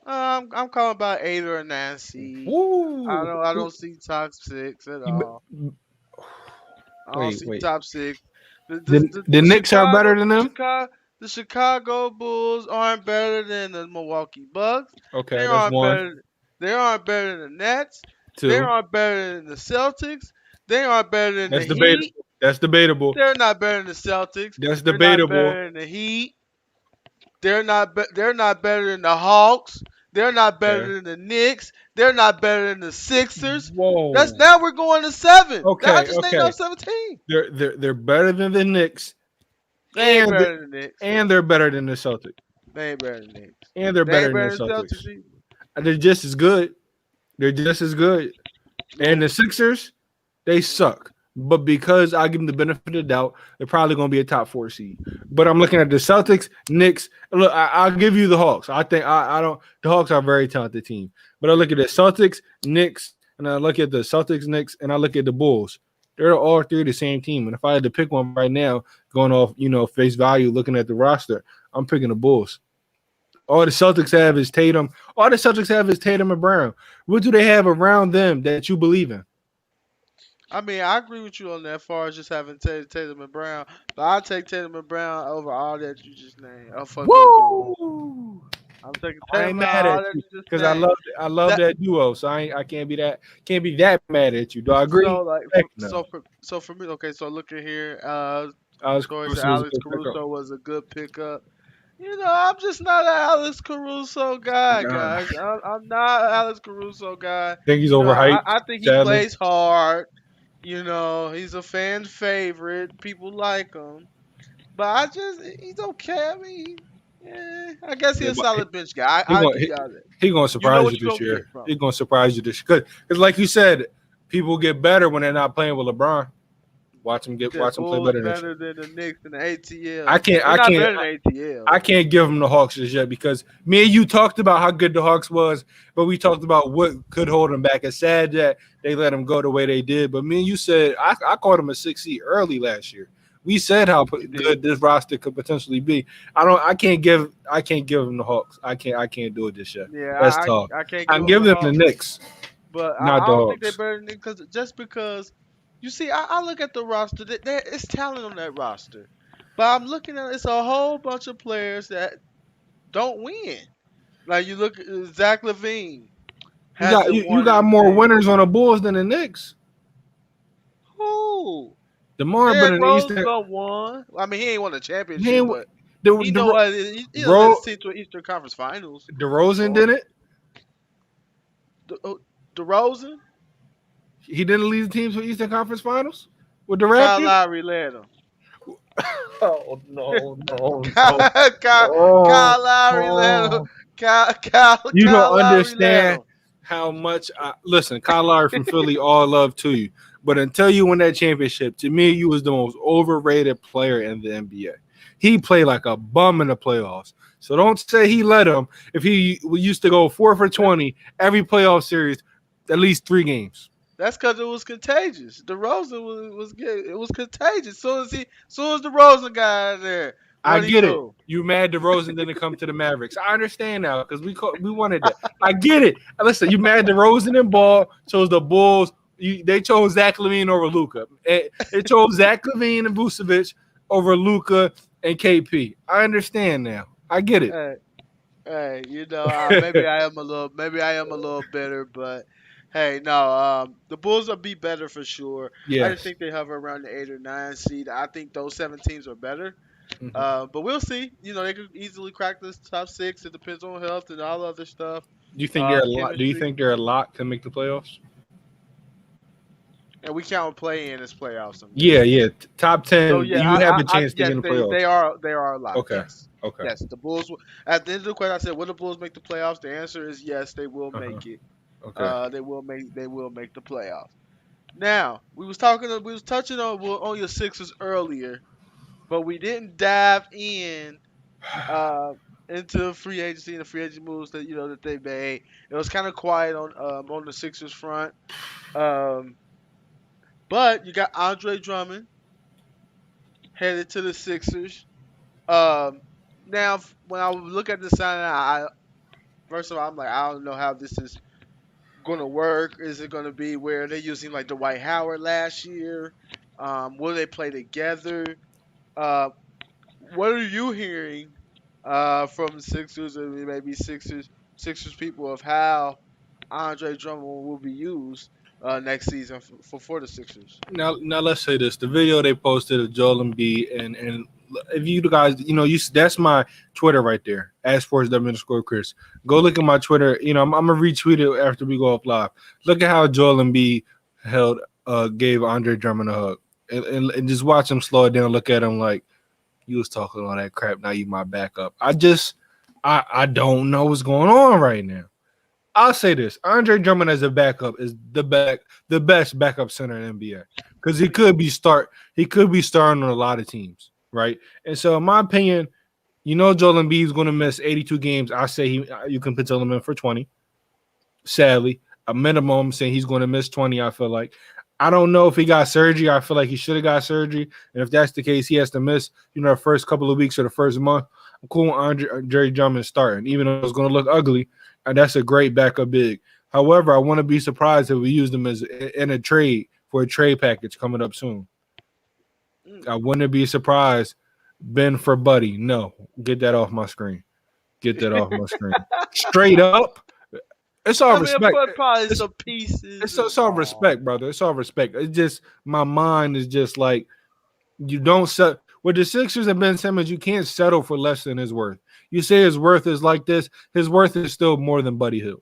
I'm calling about 8 or 9 seed. Woo. I don't see top six at all. I don't Wait, see wait. top six. The the, The, the, the the Knicks are Chicago better than them? The Chicago Bulls aren't better than the Milwaukee Bucks. They Okay, that's aren't one. better. They aren't better than the Nets. They Two. aren't better than the Celtics. They aren't better than the That's debatable. Heat. That's debatable. They're not better than the Celtics. That's They're not debatable. better than the Heat. They're not better than the Hawks. They're not Okay. better than the Knicks. They're not better than the Sixers. That's Whoa. now we're going to 7. Now I Okay, just named okay. off 17. They're better than the Knicks, They ain't and better than the Knicks. they're better than the Celtics, They ain't better than the Knicks. and they're They better ain't than the better than the Celtics. Celtics either. They're just as good. They're just as good. And the Nope. Sixers, they suck. But because I give them the benefit of the doubt, they're probably going to be a top 4 seed. But I'm looking at the Celtics, Knicks. Look, I'll give you the Hawks. I think I don't. The Hawks are a very talented team. But I look at the Celtics, Knicks, and I look at the Celtics, Knicks, and I look at the Bulls. They're all three the same team. And if I had to pick one right now, going off face value, looking at the roster, I'm picking the Bulls. All the Celtics have is Tatum. All the Celtics have is Tatum and Brown. What do they have around them that you believe in? I mean, I agree with you on that as far as just having Tatum and Brown. But I'll take Tatum and Brown over all that you just named. For the Bulls. Woo! I'm taking I ain't Tatum out mad all at that you you just because named. I love That that duo. So I can't be that mad at you. Do I agree? so like Heck no. so for me, okay. So looking here, Alex Tori said Caruso was a Alex good pickup. Caruso was a good pickup. I'm just not an Alex Caruso guy, Nah, I guys. I'm not an Alex Caruso guy. think he's overhyped. I think he Sadly, plays hard. He's a fan favorite. People like him. But he's okay. I mean, I guess he's yeah, a but solid bench guy. he I'll gonna give y'all that. he gonna You know surprise you what you're this going to get year. from He him. gonna surprise you this year because, like you said, people get better when they're not playing with LeBron. You said Watch him play Bulls better this year. better than the Knicks in the ATL. I can't They're I not can't better than ATL. I can't give them the Hawks just yet because me and you talked about how good the Hawks was, but we talked about what could hold them back. It's sad that they let them go the way they did. But me and you said I called them a 6 seed early last year. We said how You did. good this roster could potentially be. I can't give them the Hawks. I can't do it this year. Yeah, That's tough. I can't I give can them give the them the Hawks. Knicks, But not I the don't think they're Hawks. better than because you see, I look at the roster. It's talent on that roster, but I'm looking at it's a whole bunch of players that don't win. Like you look, Zach Levine hasn't You won got more anything. winners on the Bulls than the Knicks. Who? DeMar been Derrick in the Rose Eastern. done won. I mean, he ain't won a He championship, ain't, but he know the what he'll lead his Ro, team to an Eastern Conference Finals DeRozan before. didn't. DeRozan, He didn't lead the team to Eastern Conference Finals with the Kyle Raptors. Lowry led him. Oh no, no, no! Kyle, Oh, Kyle Lowry led him. oh. You don't Kyle Lowry led understand him. how much. Listen, Kyle Lowry from Philly, all love to you, but until you win that championship, to me, you was the most overrated player in the NBA. He played like a bum in the playoffs. So don't say he led him. If he used to go 4 for 20 every playoff series, at least 3 games. That's because it was contagious. DeRozan was good. It was contagious. Soon as DeRozan got in there, I what he get it. do? You mad DeRozan didn't come to the Mavericks. I understand now because we wanted that. I get it. Listen, you mad DeRozan and Ball chose the Bulls. They chose Zach LaVine over Luca. They chose Zach LaVine and Vucevic over Luca and KP. I understand now. I get it. Hey, hey, maybe I am a little bitter, but hey, no, the Bulls will be better for sure. I just Yes. think they hover around the 8 or 9 seed. I think those 7 teams are better. Mhm. But we'll see. They could easily crack this top six. It depends on health and all other stuff. Do you think they're a lot? Do you Chemistry, think they're a lot to make the playoffs? and we count play in as playoffs. I'm Yeah, guessing. yeah. Top So 10. yeah, You have a chance to get yes, in the they playoffs. are a lot. Okay. Yes, Okay. yes. The Bulls. At the end of the question, I said, "Will the Bulls make the playoffs?" The answer is yes. They will Uh-huh. make it. Okay. They will make the playoffs. Now we was touching on your Sixers earlier, but we didn't dive uh, into free agency and the free agent moves that they made. It was kind of quiet on the Sixers front. Um, but you got Andre Drummond headed to the Sixers. Um, Now when I look at the signing, first of all I'm like I don't know how this is gonna work. Is it gonna be where they're using like Dwight Howard last year? Will they play together? Uh, what are you hearing from the Sixers and maybe Sixers people of how Andre Drummond will be used next season for the Sixers? Now let's say this: the video they posted of Joel Embiid, and if you guys, that's my Twitter right there. @sports_Chris. Go look at my Twitter. I'm gonna retweet it after we go up live. Look at how Joel Embiid gave Andre Drummond a hug, and just watch him slow it down. Look at him like you was talking all that crap. Now you my backup. I don't know what's going on right now. I'll say this: Andre Drummond as a backup is the best backup center in the NBA because he could be starting on a lot of teams, right? And so, in my opinion, Joel Embiid is going to miss 82 games. I say you can pencil him in for 20. Sadly, a minimum I'm saying he's going to miss 20. I feel like I don't know if he got surgery. I feel like he should have got surgery, and if that's the case, he has to miss the first couple of weeks or the first month. I'm cool with Andre Drummond starting, even though it's going to look ugly. And that's a great backup big. However, I want to be surprised if we use them as in a trade for a trade package coming up soon. Mm. I wouldn't be surprised. Ben for Buddy. No, get that off my screen. Get that off my screen. Straight up. It's all I mean, I respect. put probably It's some pieces it's all involved. respect, brother. It's all respect. It's just my mind is just like you don't set with the Sixers and Ben Simmons. You can't settle for less than his worth. You say his worth is like this. His worth is still more than Buddy Hield.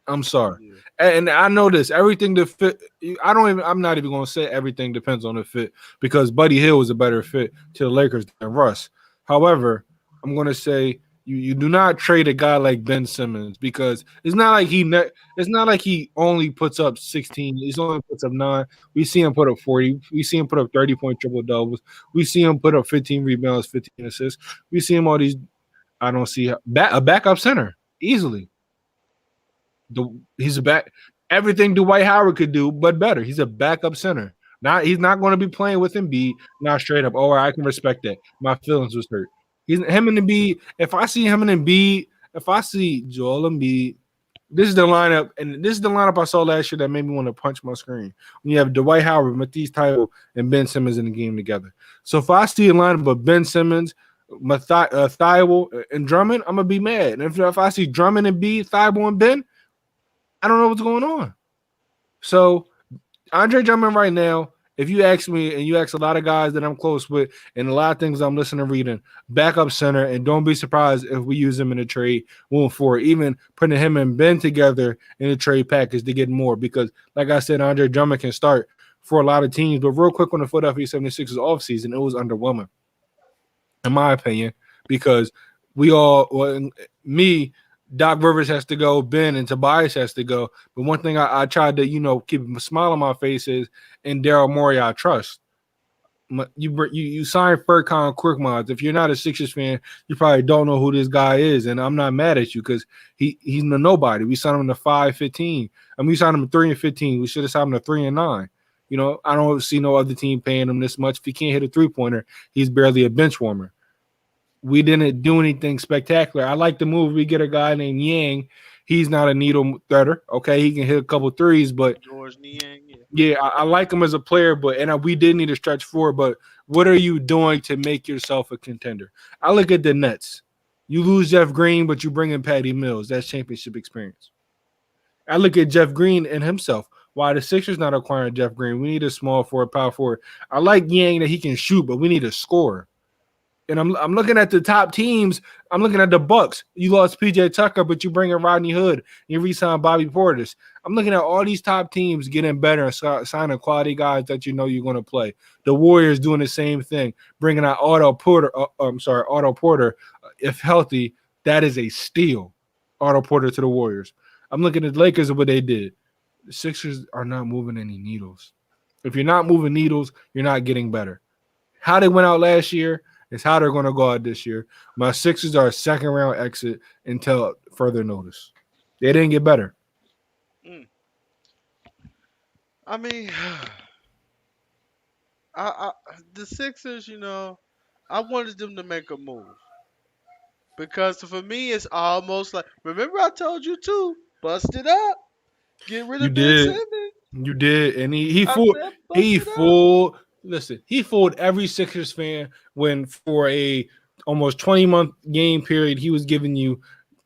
I'm sorry. Yeah, And I know this. Everything to fit. I don't even. I'm not even going to say everything depends on the fit because Buddy Hill is a better fit to the Lakers than Russ. However, I'm going to say you do not trade a guy like Ben Simmons because it's not like he only puts up 16. He's only puts up 9. We see him put up 40. We see him put up 30-point triple doubles. We see him put up 15 rebounds, 15 assists. We see him all these. I don't see a backup center easily. He's a back everything Dwight Howard could do, but better. He's a backup center. Not he's not going to be playing with Embiid. Not straight up. Oh, I can respect that. My feelings was hurt. He's him and Embiid. If I see him and Embiid, if I see Joel Embiid, this is the lineup, and this is the lineup I saw last year that made me want to punch my screen. When you have Dwight Howard, Matisse Thybulle, and Ben Simmons in the game together. So if I see a lineup of Ben Simmons, Thybulle, and Drummond, I'm gonna be mad. And if I see Drummond and B, Thybulle and Ben, I don't know what's going on. So Andre Drummond right now, if you ask me and you ask a lot of guys that I'm close with and a lot of things I'm listening to reading, backup center, and don't be surprised if we use him in a trade moving forward, even putting him and Ben together in a trade package to get more. Because like I said, Andre Drummond can start for a lot of teams. But real quick on the Philadelphia 76ers offseason, it was underwhelming, in my opinion, because we all, well, me, Doc Rivers has to go, Ben and Tobias has to go. But one thing I tried to, keep a smile on my face is, and Daryl Morey, I trust. You sign Furkan Korkmaz. If you're not a Sixers fan, you probably don't know who this guy is, and I'm not mad at you because he's a nobody. We signed him to 5-15. I mean, we signed him to 3-15. We should have signed him to 3-9. I don't see no other team paying him this much. If he can't hit a 3-pointer, he's barely a bench warmer. We didn't do anything spectacular. I like the move. We get a guy named Yang. He's not a needle threader. Okay, he can hit a couple threes, but George Niang. Yeah. yeah, I like him as a player. But we did need a stretch forward. But what are you doing to make yourself a contender? I look at the Nets. You lose Jeff Green, but you bring in Patty Mills. That's championship experience. I look at Jeff Green and himself. Why the Sixers not acquiring Jeff Green? We need a small forward, power forward. I like Yang that he can shoot, but we need a scorer. And I'm looking at the top teams. I'm looking at the Bucks. You lost PJ Tucker, but you bring in Rodney Hood. You re-sign Bobby Portis. I'm looking at all these top teams getting better and signing quality guys that you know you're going to play. The Warriors doing the same thing, bringing out Otto Porter. Otto Porter, if healthy, that is a steal. Otto Porter to the Warriors. I'm looking at the Lakers and what they did. The Sixers are not moving any needles. If you're not moving needles, you're not getting better. How they went out last year is how they're going to go out this year. My Sixers are a second round exit until further notice. They didn't get better. Mm. I mean, the Sixers, I wanted them to make a move because for me, it's almost like remember I told you to bust it up, get rid You of Ben did. Simmons. You did. And he I fooled said bust he it up. fooled listen, he fooled every Sixers fan when for a almost 20-month game period he was giving you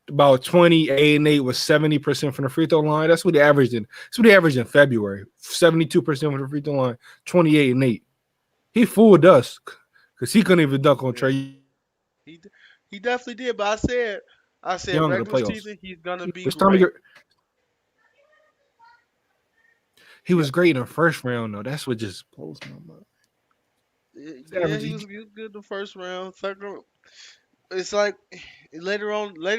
about 28 and 8 with 70% from the free throw line. That's what he averaged in. That's what he averaged in February. 72% from the free throw line, 28 and 8. He fooled us because he couldn't even dunk on Yeah, Trey he he definitely did. But I said Young in the regular playoffs. season he's gonna be It's time to great. get. He Yeah, was great in the first round though. That's what just blows my mind. He's yeah, averaging. he was good in the first round. Second, it's like later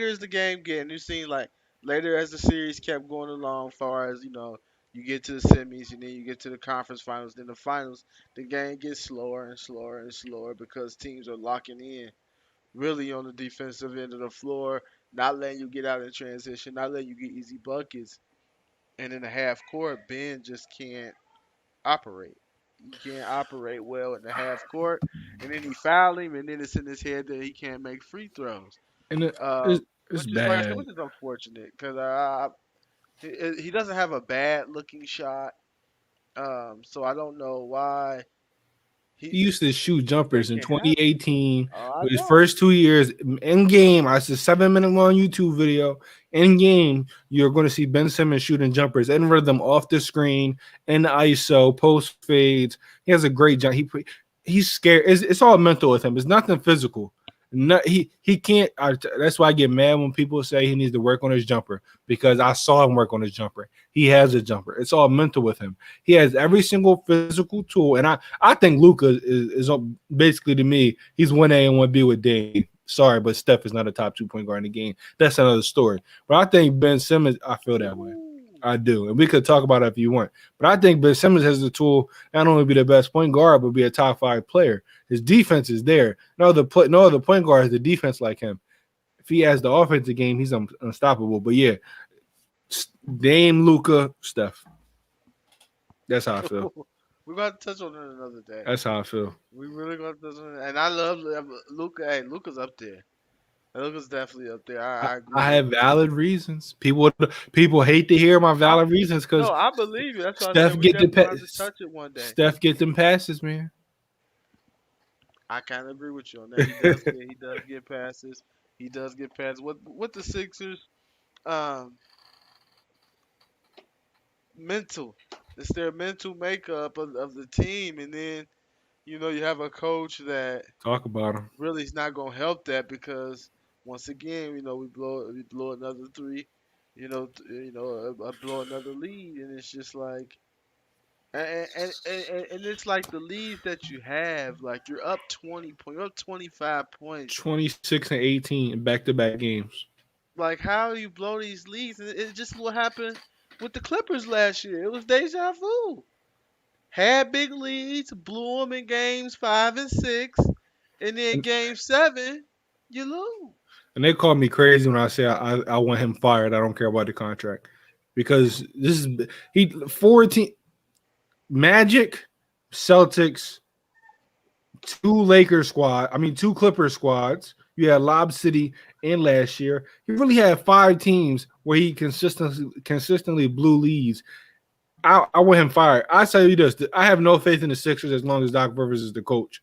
as the game getting, you seen like later as the series kept going along, far as you get to the semis and then you get to the conference finals, then the finals, the game gets slower and slower and slower because teams are locking in really on the defensive end of the floor, not letting you get out in transition, not letting you get easy buckets, and in the half court, Ben just can't operate. He can't operate well in the half court, and then he foul him, and then it's in his head that he can't make free throws. And Um, it's which is like I said, bad. which is unfortunate because he doesn't have a bad looking shot. So I don't know why He used to shoot that jumpers in can happen. 2018 Oh, I with his know. first 2 years in game. I said 7 minute long YouTube video. In game, you're going to see Ben Simmons shooting jumpers in rhythm off the screen in the ISO post fades. He has a great jump. He's scared. It's all mental with him. It's nothing physical. No, he can't. That's why I get mad when people say he needs to work on his jumper because I saw him work on his jumper. He has a jumper. It's all mental with him. He has every single physical tool, and I think Luca is basically to me he's 1A and 1B with Dame. Sorry, but Steph is not a top 2 point guard in the game. That's another story. But I think Ben Simmons, I feel that way. Ooh. I do, and we could talk about it if you want. But I think Ben Simmons has the tool not only to be the best point guard, but be a top 5 player. His defense is there. No other point guard has the defense like him. If he has the offensive game, he's unstoppable. But yeah, Dame, Luca, Steph. That's how I feel. We're going to touch on it another day. That's how I feel. We really going to touch on it. And I love Luca. Hey, Luca's up there. Luca's definitely up there. I agree I with have you. valid reasons. People hate to hear my I, valid reasons because no, I believe you. That's why I said Steph we get the definitely going to have to touch it one day. Steph get them passes, man. I kind of agree with you on that. He does get passes. He does get passes. What the Sixers um mental. It's their mental makeup of the team, and then you have a coach that Talk about him. really is not gonna help that because once again, we blow another three, blow another lead, and it's just like, and it's like the leads that you have, like you're up 20 points, you're up 25 points. 26 and 18 back to back games. Like how you blow these leads, and it's just what happened with the Clippers last year. It was deja vu. Had big leads, blew them in games 5 and 6, and then And, game 7, you lose. and they call me crazy when I say I want him fired. I don't care about the contract because this is he 14 Magic, Celtics, two Clippers squads. You had Lob City in last year. He really had 5 teams where he consistently blew leads. I want him fired. I tell you this: I have no faith in the Sixers as long as Doc Rivers is the coach,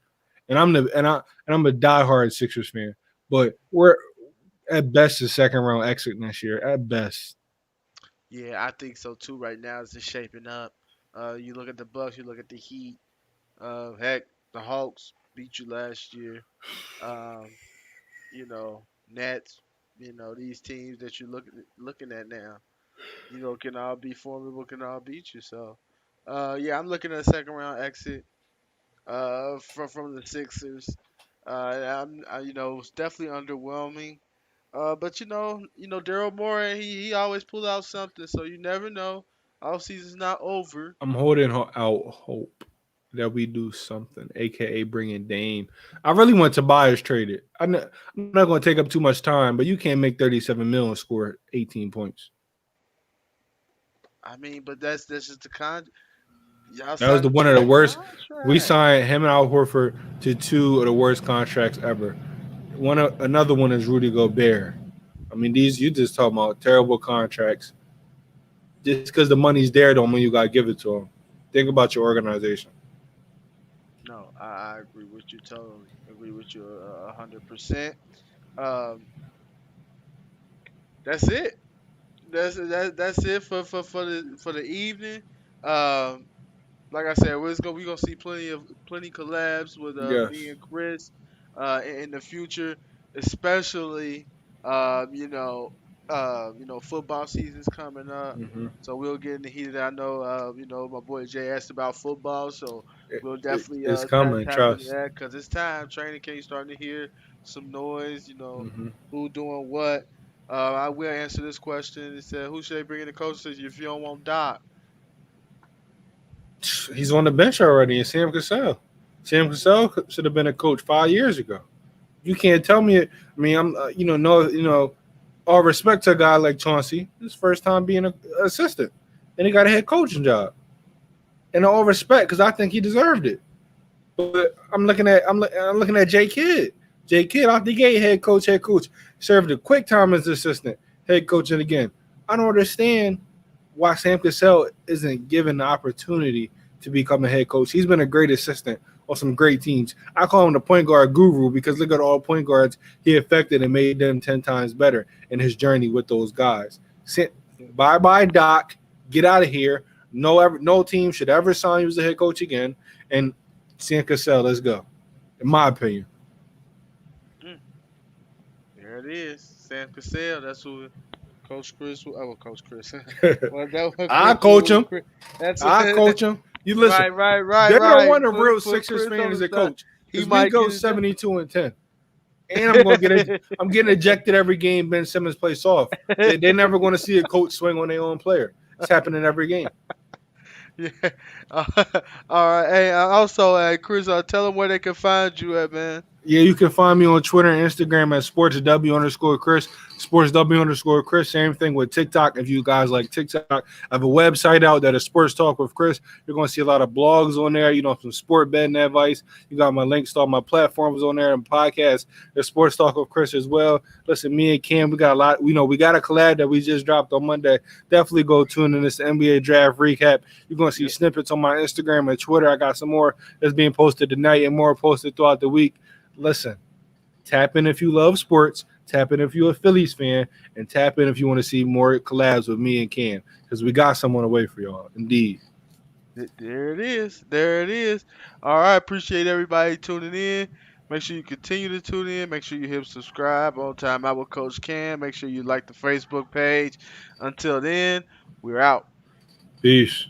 and I'm a diehard Sixers fan. But we're at best a second round exit next year. At best, Yeah, I think so too. Right now, it's just shaping up. You look at the Bucks, you look at the Heat. Heck, the Hawks beat you last year. Um, Nets. These teams that you're looking at now. Can all be formidable, can all beat you. So, yeah, I'm looking at a second round exit. From the Sixers. It's definitely underwhelming. But Daryl Morey, he always pull out something, so you never know. Off season's not over. I'm holding out hope that we do something, aka bring in Dame. I really want Tobias traded. I'm not going to take up too much time, but you can't make 37 million and score 18 points. I mean, but that's just the con. Y'all That was signed the him one to of the that worst. We contract. signed him and Al Horford to 2 of the worst contracts ever. Another one is Rudy Gobert. I mean, these you just talking about terrible contracts. Just because the money's there don't mean you gotta give it to them. Think about your organization. No, I agree with you totally. Agree with you 100%. Um, that's it. That's it for the evening. Um, like I said, we're gonna see plenty collabs with me Yes. and Chris in the future, especially football season's coming up. Hmm. So we'll get in the heat of that. I know my boy Jay asked about football, so we'll definitely It's tap coming. tap into Trust. that because it's time. Training camp starting to hear some noise. Hmm. Who doing what. I will answer this question. It said, "Who should they bring in the coach if you don't want Doc?" He's on the bench already. And Sam Cassell. Sam Cassell should have been a coach 5 years ago. You can't tell me. I mean, I'm no all respect to a guy like Chauncey. His first time being an assistant, and he got a head coaching job. And all respect because I think he deserved it. But I'm looking at Jay Kidd. Jay Kidd out the gate, head coach, served a quick time as assistant, head coach, and again, I don't understand why Sam Cassell isn't given the opportunity to become a head coach. He's been a great assistant on some great teams. I call him the point guard guru because look at all point guards he affected and made them 10 times better in his journey with those guys. Bye bye Doc, get out of here. No team should ever sign you as a head coach again. And Sam Cassell, let's go. In my opinion, Mm, there it is. Sam Cassell. That's who Coach Chris. Oh, Coach Chris. Well, that was I Chris coach was. him. That's I coach him. You listen. right, right, right, They don't right. want a Put real put Sixers Chris fan on as the a side. coach He because we might go get it 72-10, and I'm getting ejected every game. Ben Simmons plays soft. They're never going to see a coach swing on their own player. It's happening every game. Yeah. Uh, all right. Hey, also, Chris, tell them where they can find you at, man. Yeah, you can find me on Twitter and Instagram at sportsw_Chris, sportsw_Chris. Same thing with TikTok. If you guys like TikTok, I have a website out that is Sports Talk with Chris. You're going to see a lot of blogs on there. You know, some sport betting advice. You got my links to all my platforms on there and podcasts. There's Sports Talk with Chris as well. Listen, me and Cam, we got a lot. We got a collab that we just dropped on Monday. Definitely go tune in this NBA draft recap. You're going to see Yep. snippets on my Instagram and Twitter. I got some more that's being posted tonight and more posted throughout the week. Listen, tap in if you love sports, tap in if you're a Phillies fan, and tap in if you want to see more collabs with me and Cam because we got someone away for y'all. Indeed. There it is. There it is. All right. Appreciate everybody tuning in. Make sure you continue to tune in. Make sure you hit subscribe on Time Out with Coach Cam. Make sure you like the Facebook page. Until then, we're out. Peace.